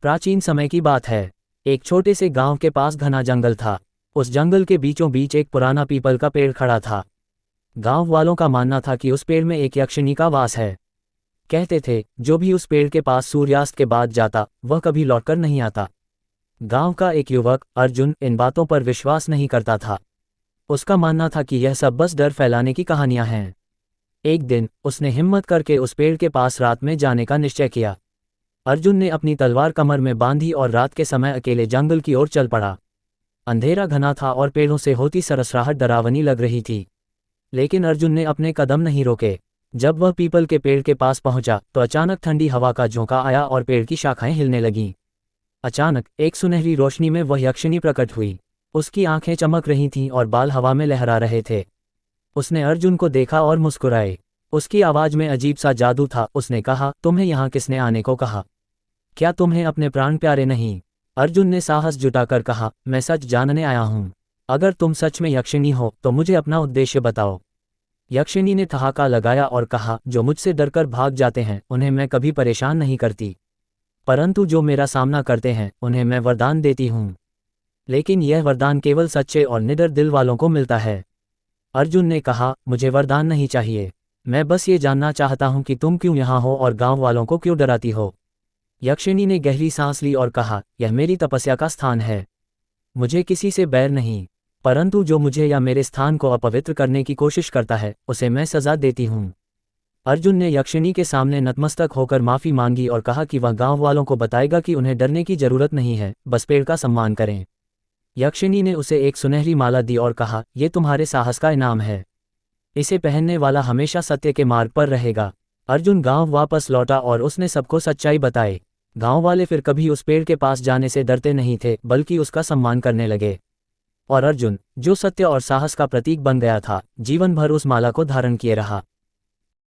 प्राचीन समय की बात है। एक छोटे से गांव के पास घना जंगल था। उस जंगल के बीचों बीच एक पुराना पीपल का पेड़ खड़ा था। गांव वालों का मानना था कि उस पेड़ में एक यक्षिणी का वास है। कहते थे, जो भी उस पेड़ के पास सूर्यास्त के बाद जाता वह कभी लौटकर नहीं आता। गांव का एक युवक अर्जुन इन बातों पर विश्वास नहीं करता था। उसका मानना था कि यह सब बस डर फैलाने की कहानियां हैं। एक दिन उसने हिम्मत करके उस पेड़ के पास रात में जाने का निश्चय किया। अर्जुन ने अपनी तलवार कमर में बांधी और रात के समय अकेले जंगल की ओर चल पड़ा। अंधेरा घना था और पेड़ों से होती सरसराहट डरावनी लग रही थी। लेकिन अर्जुन ने अपने कदम नहीं रोके। जब वह पीपल के पेड़ के पास पहुंचा तो अचानक ठंडी हवा का झोंका आया और पेड़ की शाखाएं हिलने लगीं। अचानक एक सुनहरी रोशनी में वह यक्षिणी प्रकट हुई। उसकी आंखें चमक रही थीं और बाल हवा में लहरा रहे थे। उसने अर्जुन को देखा और मुस्कुराए। उसकी आवाज में अजीब सा जादू था। उसने कहा, तुम्हें यहाँ किसने आने को कहा? क्या तुम्हें अपने प्राण प्यारे नहीं? अर्जुन ने साहस जुटाकर कहा, मैं सच जानने आया हूँ। अगर तुम सच में यक्षिणी हो तो मुझे अपना उद्देश्य बताओ। यक्षिणी ने ठहाका लगाया और कहा, जो मुझसे डरकर भाग जाते हैं उन्हें मैं कभी परेशान नहीं करती, परंतु जो मेरा सामना करते हैं उन्हें मैं वरदान देती हूँ। लेकिन यह वरदान केवल सच्चे और निडर दिल वालों को मिलता है। अर्जुन ने कहा, मुझे वरदान नहीं चाहिए। मैं बस ये जानना चाहता हूँ कि तुम क्यों यहाँ हो और गांव वालों को क्यों डराती हो। यक्षिणी ने गहरी सांस ली और कहा, यह मेरी तपस्या का स्थान है। मुझे किसी से बैर नहीं, परंतु जो मुझे या मेरे स्थान को अपवित्र करने की कोशिश करता है उसे मैं सजा देती हूँ। अर्जुन ने यक्षिणी के सामने नतमस्तक होकर माफी मांगी और कहा कि वह गांव वालों को बताएगा कि उन्हें डरने की जरूरत नहीं है, बस पेड़ का सम्मान करें। यक्षिणी ने उसे एक सुनहरी माला दी और कहा, यह तुम्हारे साहस का इनाम है। इसे पहनने वाला हमेशा सत्य के मार्ग पर रहेगा। अर्जुन गांव वापस लौटा और उसने सबको सच्चाई बताई। गांव वाले फिर कभी उस पेड़ के पास जाने से डरते नहीं थे, बल्कि उसका सम्मान करने लगे। और अर्जुन, जो सत्य और साहस का प्रतीक बन गया था, जीवन भर उस माला को धारण किए रहा।